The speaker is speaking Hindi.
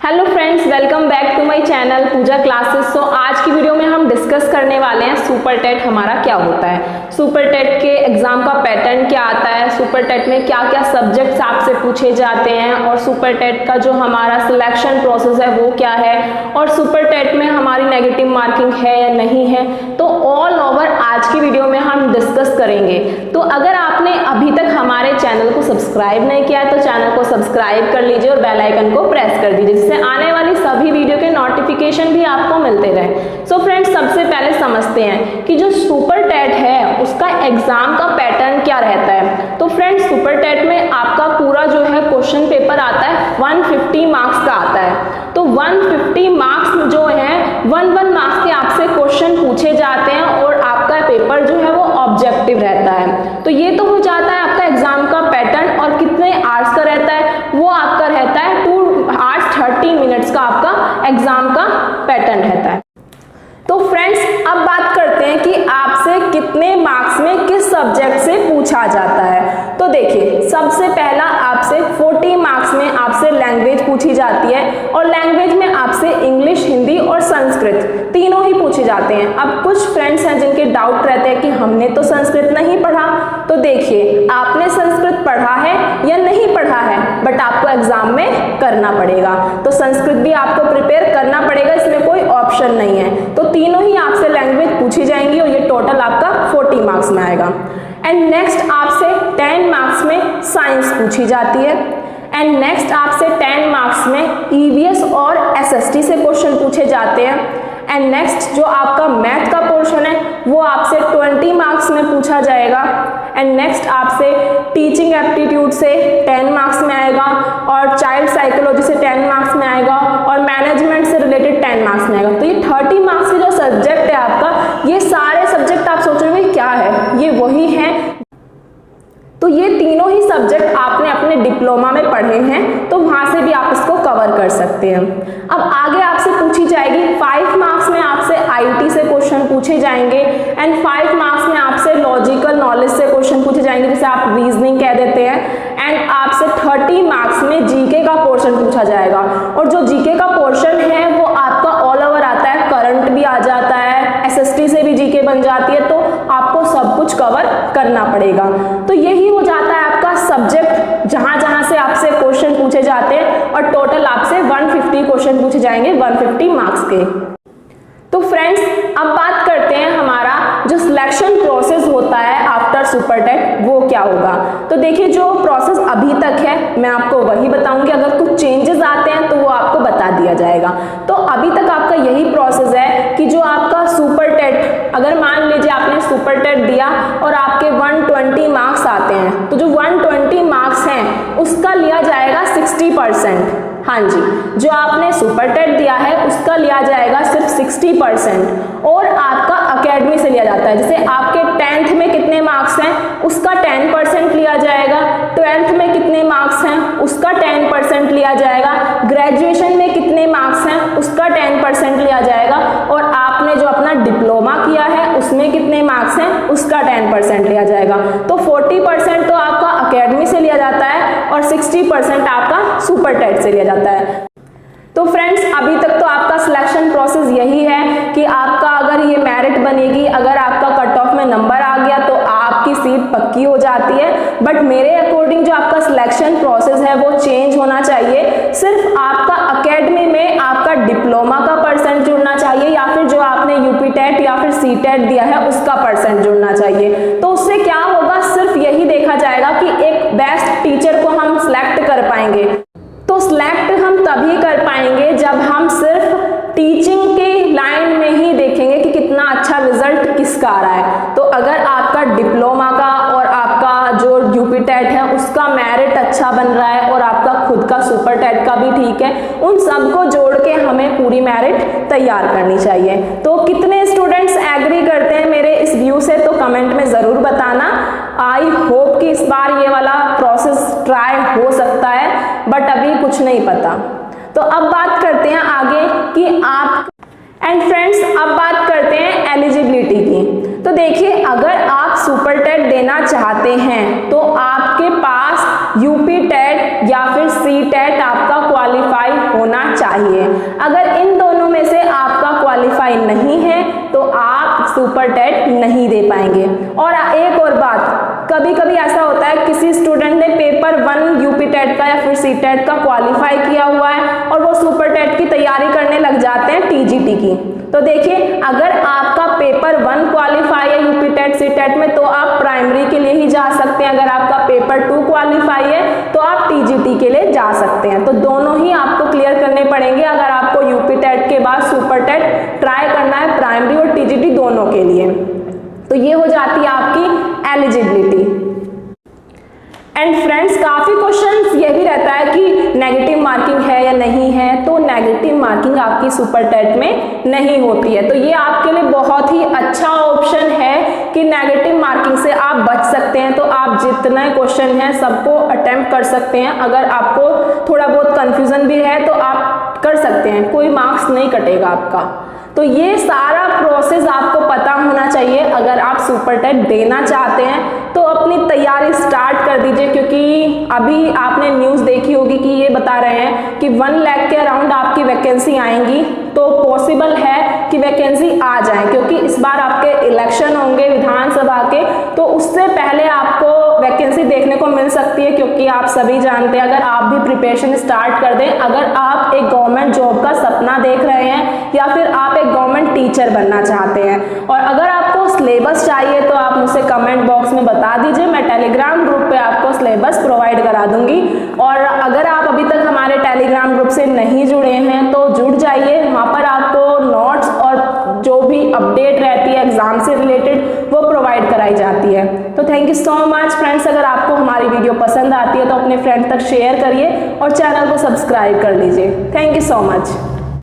Hello friends, welcome back to my channel Puja classes. सो आज की वीडियो में हम डिस्कस करने वाले हैं सुपर टेट हमारा क्या होता है, सुपर टेट के एग्जाम का पैटर्न क्या आता है, सुपर टेट में क्या क्या सब्जेक्ट्स आपसे पूछे जाते हैं और सुपर टेट का जो हमारा सिलेक्शन प्रोसेस है वो क्या है और सुपर टेट में हमारी नेगेटिव मार्किंग है या नहीं है, तो ऑल ओवर आज की वीडियो में हम डिस्कस करेंगे। तो अगर आपने अभी तक हमारे चैनल को सब्सक्राइब नहीं किया है तो चैनल को सब्सक्राइब कर लीजिए और बेल आइकन को प्रेस कर दीजिए, जिससे आने वाली सभी वीडियो के नोटिफिकेशन भी आपको मिलते रहे। सो फ्रेंड्स, सबसे पहले समझते हैं कि जो सुपर टेट है उसका एग्जाम का पैटर्न क्या रहता है। तो फ्रेंड्स, सुपर टेट में आपका पूरा जो है क्वेश्चन पेपर आता है 150 मार्क्स का आता है। तो 150 मार्क्स जो है 1 मार्क्स के आपसे क्वेश्चन पूछे जाते हैं और आपका पेपर जो है वो ऑब्जेक्टिव रहता है। तो ये तो हो जाता है आपका एग्जाम का पैटर्न। और कितने आवर्स का रहता है, वो आपका रहता है 2 hours 30 minutes का आपका एग्जाम का पैटर्न रहता है। तो फ्रेंड्स, अब बात करते हैं कि आपसे कितने मार्क्स में किस सब्जेक्ट से पूछा जाता है। तो देखिए, सबसे पहला आपसे 40 मार्क्स में आपसे लैंग्वेज पूछी जाती है और लैंग्वेज में आपसे इंग्लिश, हिंदी और संस्कृत तीनों ही पूछे जाते हैं। अब कुछ फ्रेंड्स हैं जिनके डाउट रहते हैं कि हमने तो संस्कृत नहीं पढ़ा। तो देखिए, आपने संस्कृत पढ़ा है या नहीं पढ़ा है, बट आपको एग्जाम में करना पड़ेगा। तो संस्कृत भी आपको प्रिपेयर करना पड़ेगा, इसमें कोई ऑप्शन नहीं है। तो तीनों ही आपसे लैंग्वेज पूछी जाएंगी और ये टोटल आपका 40 मार्क्स में आएगा। एंड नेक्स्ट आपसे 10 मार्क्स में साइंस पूछी जाती है। एंड नेक्स्ट आपसे 10 मार्क्स में ईवीएस और एसएसटी से क्वेश्चन पूछे जाते हैं। एंड नेक्स्ट जो आपका मैथ का पोर्शन है वो आपसे 20 मार्क्स में पूछा जाएगा। एंड नेक्स्ट आपसे टीचिंग एप्टीट्यूड से 10 मार्क्स में आएगा और चाइल्ड साइकोलॉजी से 10 मार्क्स में आएगा और मैनेजमेंट से रिलेटेड 10 मार्क्स में आएगा। तो ये 30 मार्क्स के जो सब्जेक्ट है आपका, ये सारे सब्जेक्ट आप सोचोगे क्या है, ये वही है। तो ये तीनों ही सब्जेक्ट आपने अपने डिप्लोमा में पढ़े हैं, तो वहां से भी आप इसको कवर कर सकते हैं। अब आगे आपसे पूछी जाएगी 5 मार्क्स में आपसे आईटी से क्वेश्चन पूछे जाएंगे एंड 5 मार्क्स में आपसे लॉजिकल नॉलेज से क्वेश्चन पूछे जाएंगे, जिसे आप रीजनिंग कह देते हैं। एंड आपसे 30 मार्क्स में जीके का पोर्शन पूछा जाएगा और जो जीके का पोर्शन है वो आपका ऑल ओवर आता है, करंट भी आ जाता है, एसएसटी से भी जीके बन जाती है, तो आपको सब कुछ कवर करना पड़ेगा। तो यही हो जाता है आपका सब्जेक्ट जहां जहां से आपसे क्वेश्चन पूछे जाते हैं और टोटल आपसे 150 क्वेश्चन पूछे जाएंगे 150 मार्क्स के। तो फ्रेंड्स, अब बात करते हैं हमारा जो सिलेक्शन प्रोसेस होता है आफ्टर सुपर टेट वो क्या होगा। तो देखिए, जो प्रोसेस अभी तक है मैं आपको वही बताऊंगी, अगर कुछ चेंजेस आते हैं तो वो आपको बता दिया जाएगा। तो अभी तक आपका यही प्रोसेस है कि जो आपका सुपर टेट, अगर मान लीजिए आपने सुपर टेट दिया और आपके 120 मार्क्स आते हैं, तो जो 120 मार्क्स हैं उसका लिया जाएगा 60%। हाँ जी, जो आपने सुपर टेट दिया है उसका लिया जाएगा सिर्फ 60% और आपका अकेडमी से लिया जाता है। जैसे आपके 10th में कितने मार्क्स हैं उसका 10% लिया जाएगा, 12th में कितने मार्क्स हैं उसका 10% लिया जाएगा, ग्रेजुएशन में कितने मार्क्स हैं उसका 10% लिया जाएगा और आपने जो अपना डिप्लोमा किया है उसमें कितने मार्क्स हैं उसका 10% लिया जाएगा। तो 40% तो आपका अकेडमी से लिया जाता है और 60% आपका सुपर टेट से लिया जाता है। तो फ्रेंड्स, अभी तक तो आपका सिलेक्शन प्रोसेस यही है कि आपका अगर ये मेरिट बनेगी, अगर आपका कट ऑफ में नंबर आ गया तो आपकी सीट पक्की हो जाती है। बट मेरे अकॉर्डिंग जो आपका सिलेक्शन प्रोसेस है वो चेंज होना चाहिए। सिर्फ आपका अकेडमी में आपका डिप्लोमा का परसेंट जुड़ना चाहिए या फिर जो आपने यूपी टेट या फिर सी टेट दिया है उसका परसेंट जुड़ना चाहिए। तो उससे क्या होगा, सिर्फ यही देखा जाएगा कि एक बेस्ट टीचर को हम सिलेक्ट कर पाएंगे। तो सिलेक्ट हम तभी कर पाएंगे जब हम सिर्फ टीचिंग के लाइन में ही देखेंगे कि कितना अच्छा रिजल्ट किसका आ रहा है। तो अगर आपका डिप्लोमा का और आपका जो यूपी टेट है उसका मेरिट अच्छा बन रहा है और आपका खुद का सुपर टेट का भी ठीक है, उन सबको जोड़ के हमें पूरी मेरिट तैयार करनी चाहिए। तो कितने स्टूडेंट्स एग्री करते हैं मेरे इस व्यू से, तो कमेंट में जरूर बताना। आई होप कि इस बार ये वाला प्रोसेस ट्राई हो सकता है, बट अभी कुछ नहीं पता। तो अब बात करते हैं आगे कि आप एंड फ्रेंड्स, अब बात करते हैं एलिजिबिलिटी की। तो देखिए, अगर आप सुपर टेट देना चाहते हैं तो आपके पास यूपी टेट या फिर सी टेट आपका क्वालिफाई होना चाहिए। चाहिए। अगर इन दोनों में से आपका क्वालिफाई नहीं है तो आप सुपर टेट नहीं दे पाएंगे। और एक और बात, कभी कभी ऐसा होता है किसी स्टूडेंट ने पेपर 1 यूपी टेट का या फिर सी टेट का क्वालिफाई किया हुआ है और वो सुपर टेट की तैयारी करने लग जाते हैं टीजीटी की। तो देखिए, अगर आपका पेपर 1 क्वालिफाई है यूपी टेट सी टेट में तो आप प्राइमरी के लिए ही जा सकते हैं। अगर आपका पेपर 2 क्वालिफाई है तो आप टीजीटी के लिए जा सकते हैं। तो दोनों ही आपको क्लियर करने पड़ेंगे अगर आपको यूपी टेट के बाद सुपर टेट ट्राई करना है, प्राइमरी और टीजीटी दोनों के लिए। तो ये हो जाती है आपकी एलिजिबिलिटी। एंड फ्रेंड्स, काफ़ी क्वेश्चंस ये भी रहता है कि नेगेटिव मार्किंग है या नहीं है। तो नेगेटिव मार्किंग आपकी सुपर टेट में नहीं होती है। तो ये आपके लिए बहुत ही अच्छा ऑप्शन है कि नेगेटिव मार्किंग से आप बच सकते हैं। तो आप जितने क्वेश्चन हैं सबको अटेम्प्ट कर सकते हैं। अगर आपको थोड़ा बहुत कंफ्यूजन भी है तो आप कर सकते हैं, कोई मार्क्स नहीं कटेगा आपका। तो ये सारा प्रोसेस आपको पता होना चाहिए। अगर आप सुपर टेट देना चाहते हैं तो अपनी तैयारी स्टार्ट कर दीजिए, क्योंकि अभी आपने न्यूज़ देखी होगी कि ये बता रहे हैं कि 1 लाख के अराउंड आपकी वैकेंसी आएंगी। तो पॉसिबल है कि वैकेंसी आ जाए, क्योंकि इस बार आपके इलेक्शन होंगे विधानसभा के, तो उससे पहले आपको वैकेंसी देखने को मिल सकती है। क्योंकि आप सभी जानते हैं, अगर आप भी प्रिपरेशन स्टार्ट कर दें, अगर आप एक गवर्नमेंट जॉब का सपना देख रहे हैं या फिर आप एक गवर्नमेंट टीचर बनना चाहते हैं और अगर आपको सिलेबस चाहिए तो आप मुझे कमेंट बॉक्स में बता दीजिए। मैं टेलीग्राम ग्रुप पे आपको सिलेबस प्रोवाइड करा दूंगी। और अगर आप अभी तक हमारे टेलीग्राम ग्रुप से नहीं जुड़े हैं तो जुड़ जाइए। वहाँ पर आपको नोट्स और जो भी अपडेट रहती है एग्जाम से रिलेटेड वो प्रोवाइड कराई जाती है। तो thank you so much friends. अगर आपको हमारी वीडियो पसंद आती है तो अपने फ्रेंड तक शेयर करिए और चैनल को सब्सक्राइब कर लीजिए। Thank you so much.